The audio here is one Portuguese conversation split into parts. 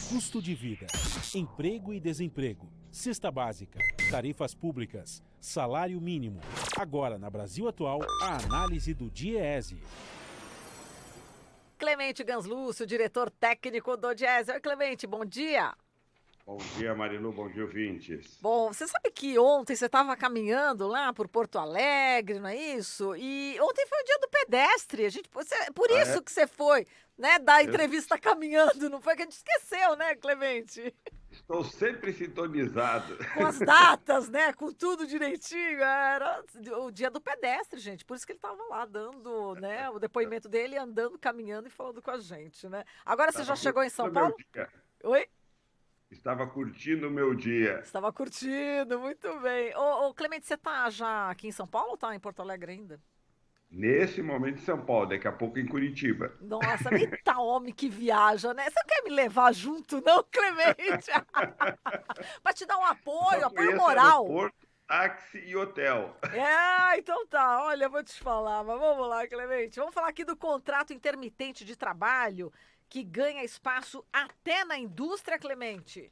Custo de vida, emprego e desemprego, cesta básica, tarifas públicas, salário mínimo. Agora, na Brasil Atual, a análise do Diese. Clemente Ganslúcio, diretor técnico do Diese. Oi, Clemente, bom dia. Bom dia, Marilu, bom dia, ouvintes. Bom, você sabe que ontem você estava caminhando lá por Porto Alegre, não é isso? E ontem foi o dia do pedestre. Por isso que você foi, né, dar entrevista caminhando, não foi que a gente esqueceu, né, Clemente? Estou sempre sintonizado. Com as datas, né, com tudo direitinho. Era o dia do pedestre, gente. Por isso que ele estava lá dando, né, o depoimento dele, andando, caminhando e falando com a gente, né? Agora você já chegou em São Paulo? Oi? Estava curtindo o meu dia. Estava curtindo, muito bem. Ô, Clemente, você está já aqui em São Paulo ou está em Porto Alegre ainda? Nesse momento em São Paulo, daqui a pouco em Curitiba. Nossa, eita homem que viaja, né? Você não quer me levar junto, não, Clemente? Para te dar um apoio moral. Aeroporto, táxi e hotel. Então tá. Olha, eu vou te falar, mas vamos lá, Clemente. Vamos falar aqui do contrato intermitente de trabalho que ganha espaço até na indústria, Clemente.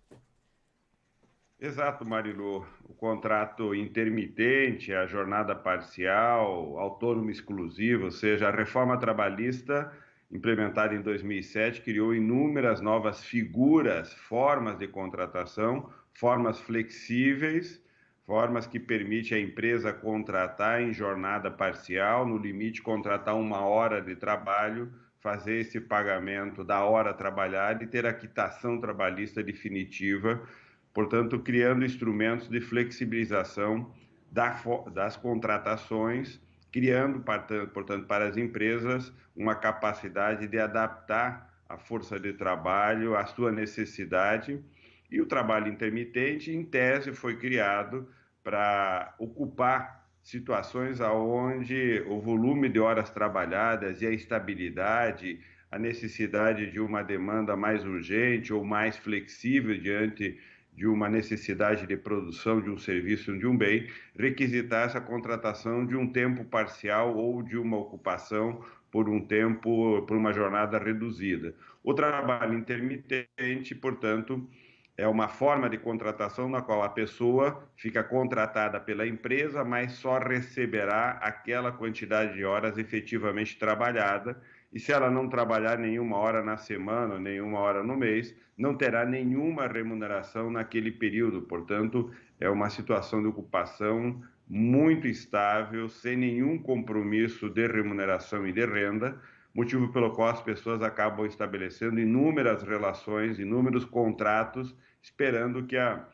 Exato, Marilu. O contrato intermitente, a jornada parcial, autônomo exclusivo, ou seja, a reforma trabalhista implementada em 2007 criou inúmeras novas figuras, formas de contratação, formas flexíveis, formas que permitem a empresa contratar em jornada parcial, no limite contratar 1 hora de trabalho, fazer esse pagamento da hora trabalhada e ter a quitação trabalhista definitiva, portanto, criando instrumentos de flexibilização das contratações, criando, portanto, para as empresas uma capacidade de adaptar a força de trabalho à sua necessidade. E o trabalho intermitente, em tese, foi criado para ocupar situações onde o volume de horas trabalhadas e a estabilidade, a necessidade de uma demanda mais urgente ou mais flexível diante de uma necessidade de produção de um serviço, de um bem, requisitasse a contratação de um tempo parcial ou de uma ocupação por um tempo, por uma jornada reduzida. O trabalho intermitente, portanto, é uma forma de contratação na qual a pessoa fica contratada pela empresa, mas só receberá aquela quantidade de horas efetivamente trabalhada. E se ela não trabalhar nenhuma hora na semana, nenhuma hora no mês, não terá nenhuma remuneração naquele período. Portanto, é uma situação de ocupação muito estável, sem nenhum compromisso de remuneração e de renda, motivo pelo qual as pessoas acabam estabelecendo inúmeras relações, inúmeros contratos, esperando que a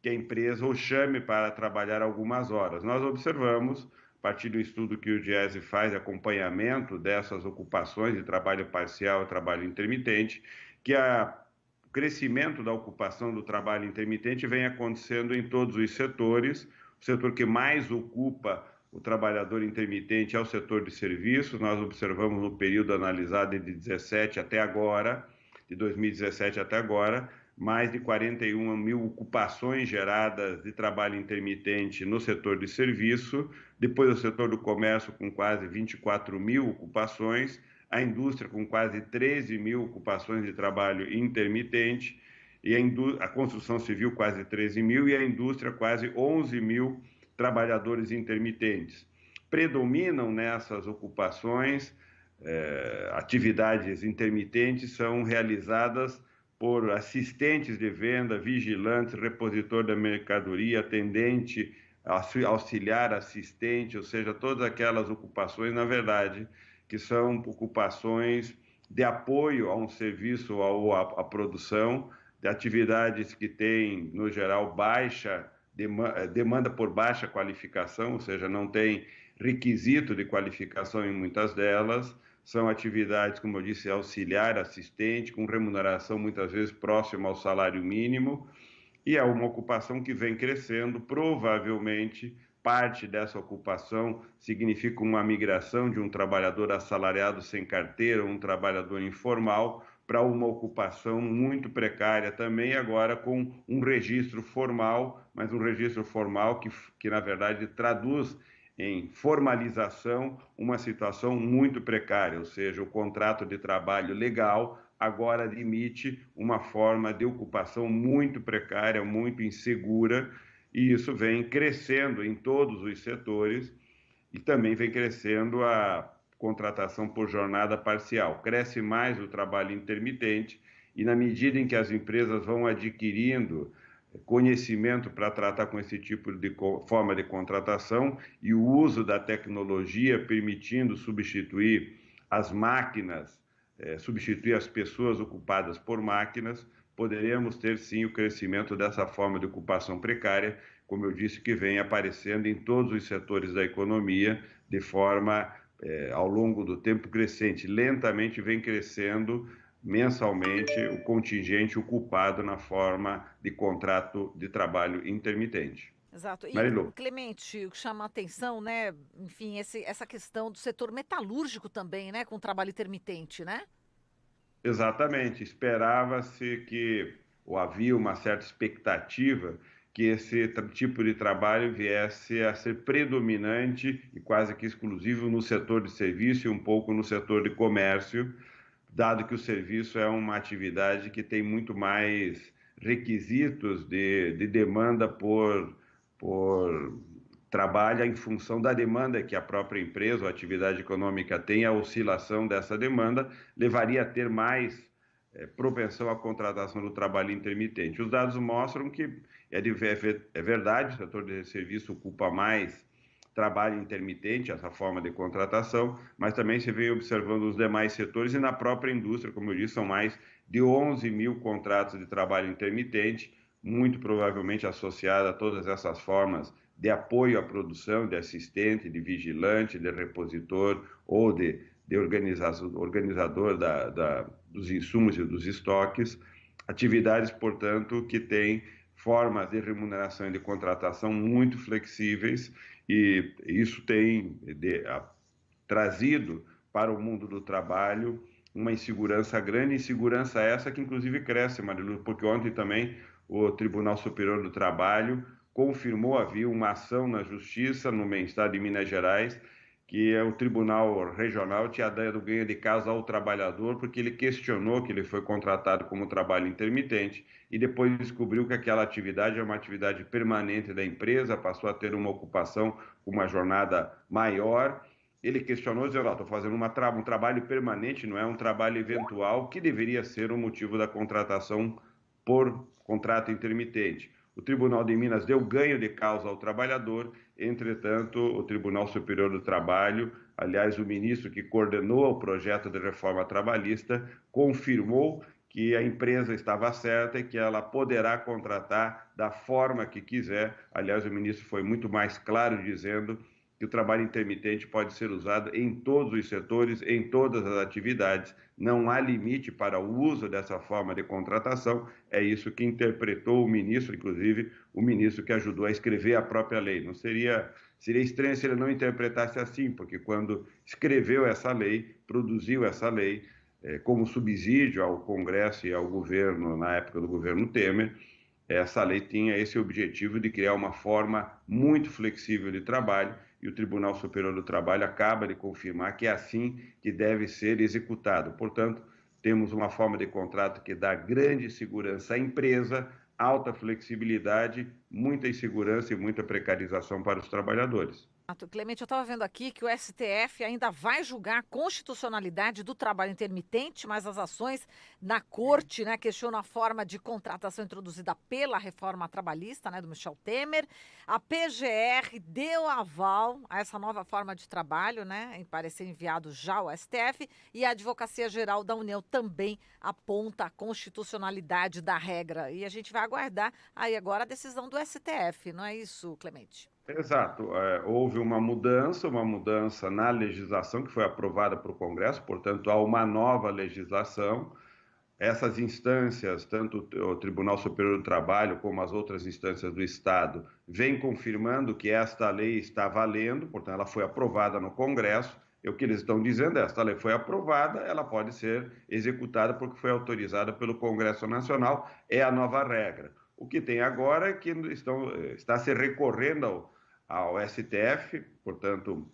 empresa o chame para trabalhar algumas horas. Nós observamos, a partir do estudo que o Diese faz, acompanhamento dessas ocupações de trabalho parcial e trabalho intermitente, que o crescimento da ocupação do trabalho intermitente vem acontecendo em todos os setores. O setor que mais ocupa o trabalhador intermitente é o setor de serviços. Nós observamos no período analisado de 2017 até agora, de 2017 até agora, mais de 41 mil ocupações geradas de trabalho intermitente no setor de serviço, depois o setor do comércio com quase 24 mil ocupações, a indústria com quase 13 mil ocupações de trabalho intermitente, e a construção civil quase 13 mil, e a indústria quase 11 mil trabalhadores intermitentes. Predominam nessas ocupações, atividades intermitentes são realizadas por assistentes de venda, vigilantes, repositor da mercadoria, atendente, auxiliar assistente, ou seja, todas aquelas ocupações, na verdade, que são ocupações de apoio a um serviço ou à produção, de atividades que têm, no geral, baixa demanda por baixa qualificação, ou seja, não tem requisito de qualificação em muitas delas. São atividades, como eu disse, auxiliar, assistente, com remuneração muitas vezes próxima ao salário mínimo, e é uma ocupação que vem crescendo. Provavelmente, parte dessa ocupação significa uma migração de um trabalhador assalariado sem carteira, um trabalhador informal, para uma ocupação muito precária também, agora com um registro formal, mas um registro formal que na verdade, traduz em formalização uma situação muito precária, ou seja, o contrato de trabalho legal, agora admite uma forma de ocupação muito precária, muito insegura, e isso vem crescendo em todos os setores e também vem crescendo a contratação por jornada parcial. Cresce mais o trabalho intermitente e, na medida em que as empresas vão adquirindo conhecimento para tratar com esse tipo de forma de contratação e o uso da tecnologia permitindo substituir as máquinas, substituir as pessoas ocupadas por máquinas, poderemos ter sim o crescimento dessa forma de ocupação precária, como eu disse, que vem aparecendo em todos os setores da economia de forma, ao longo do tempo, crescente. Lentamente vem crescendo mensalmente o contingente ocupado na forma de contrato de trabalho intermitente. Exato. E, Marilu. Clemente, o que chama a atenção, né? Enfim, essa questão do setor metalúrgico também, né? Com trabalho intermitente, né? Exatamente. Esperava-se que, ou havia uma certa expectativa, que esse tipo de trabalho viesse a ser predominante e quase que exclusivo no setor de serviço e um pouco no setor de comércio, dado que o serviço é uma atividade que tem muito mais requisitos de demanda por trabalho em função da demanda que a própria empresa ou atividade econômica tem, a oscilação dessa demanda levaria a ter mais propensão à contratação do trabalho intermitente. Os dados mostram que é verdade, o setor de serviço ocupa mais trabalho intermitente, essa forma de contratação, mas também se vem observando os demais setores e na própria indústria, como eu disse, são mais de 11 mil contratos de trabalho intermitente, muito provavelmente associado a todas essas formas de apoio à produção, de assistente, de vigilante, de repositor ou de organizador dos insumos e dos estoques, atividades, portanto, que têm formas de remuneração e de contratação muito flexíveis e isso tem trazido para o mundo do trabalho uma insegurança grande, insegurança essa que inclusive cresce, Marilu, porque ontem também o Tribunal Superior do Trabalho confirmou, havia uma ação na Justiça no estado de Minas Gerais, que o Tribunal Regional tinha dado ganho de causa ao trabalhador porque ele questionou que ele foi contratado como trabalho intermitente e depois descobriu que aquela atividade é uma atividade permanente da empresa, passou a ter uma ocupação com uma jornada maior. Ele questionou, dizendo, estou fazendo um trabalho permanente, não é um trabalho eventual, que deveria ser o motivo da contratação por contrato intermitente. O Tribunal de Minas deu ganho de causa ao trabalhador, entretanto, o Tribunal Superior do Trabalho, aliás, o ministro que coordenou o projeto de reforma trabalhista, confirmou que a empresa estava certa e que ela poderá contratar da forma que quiser. Aliás, o ministro foi muito mais claro dizendo que o trabalho intermitente pode ser usado em todos os setores, em todas as atividades, não há limite para o uso dessa forma de contratação, é isso que interpretou o ministro, inclusive o ministro que ajudou a escrever a própria lei. Não seria estranho se ele não interpretasse assim, porque quando escreveu essa lei, produziu essa lei, como subsídio ao Congresso e ao governo, na época do governo Temer, essa lei tinha esse objetivo de criar uma forma muito flexível de trabalho e o Tribunal Superior do Trabalho acaba de confirmar que é assim que deve ser executado. Portanto, temos uma forma de contrato que dá grande segurança à empresa, alta flexibilidade, muita insegurança e muita precarização para os trabalhadores. Clemente, eu estava vendo aqui que o STF ainda vai julgar a constitucionalidade do trabalho intermitente, mas as ações na corte, né, questionam a forma de contratação introduzida pela reforma trabalhista, né, do Michel Temer. A PGR deu aval a essa nova forma de trabalho, né, em parecer enviado já ao STF, e a Advocacia Geral da União também aponta a constitucionalidade da regra. E a gente vai aguardar aí agora a decisão do STF, não é isso, Clemente? Exato. Houve uma mudança na legislação que foi aprovada para o Congresso, portanto, há uma nova legislação. Essas instâncias, tanto o Tribunal Superior do Trabalho como as outras instâncias do Estado, vêm confirmando que esta lei está valendo, portanto, ela foi aprovada no Congresso. E o que eles estão dizendo é esta lei foi aprovada, ela pode ser executada porque foi autorizada pelo Congresso Nacional, é a nova regra. O que tem agora é que está se recorrendo ao STF, portanto,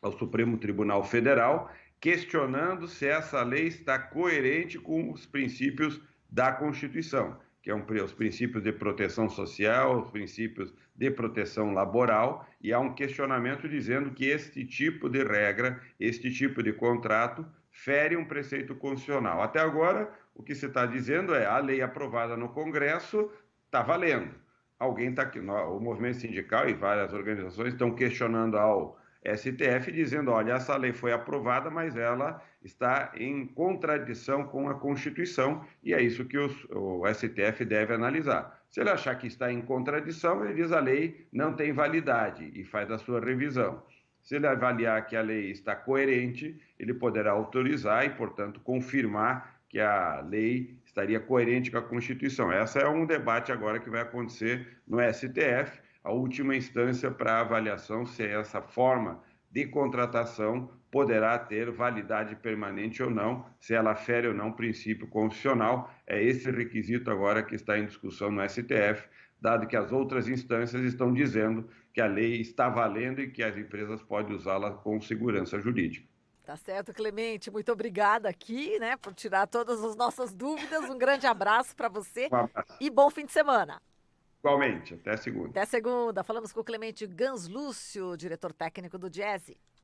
ao Supremo Tribunal Federal, questionando se essa lei está coerente com os princípios da Constituição, que os princípios de proteção social, os princípios de proteção laboral, e há um questionamento dizendo que este tipo de regra, este tipo de contrato, fere um preceito constitucional. Até agora, o que se está dizendo é a lei aprovada no Congresso está valendo. Alguém está aqui, o movimento sindical e várias organizações estão questionando ao STF, dizendo, olha, essa lei foi aprovada, mas ela está em contradição com a Constituição, e é isso que o STF deve analisar. Se ele achar que está em contradição, ele diz a lei não tem validade e faz a sua revisão. Se ele avaliar que a lei está coerente, ele poderá autorizar e, portanto, confirmar que a lei estaria coerente com a Constituição. Esse é um debate agora que vai acontecer no STF, a última instância para avaliação se essa forma de contratação poderá ter validade permanente ou não, se ela fere ou não o princípio constitucional. É esse requisito agora que está em discussão no STF, dado que as outras instâncias estão dizendo que a lei está valendo e que as empresas podem usá-la com segurança jurídica. Tá certo, Clemente. Muito obrigada aqui, né, por tirar todas as nossas dúvidas. Um grande abraço para você e bom fim de semana. Igualmente, até segunda. Até segunda. Falamos com o Clemente Ganslúcio, diretor técnico do Diese.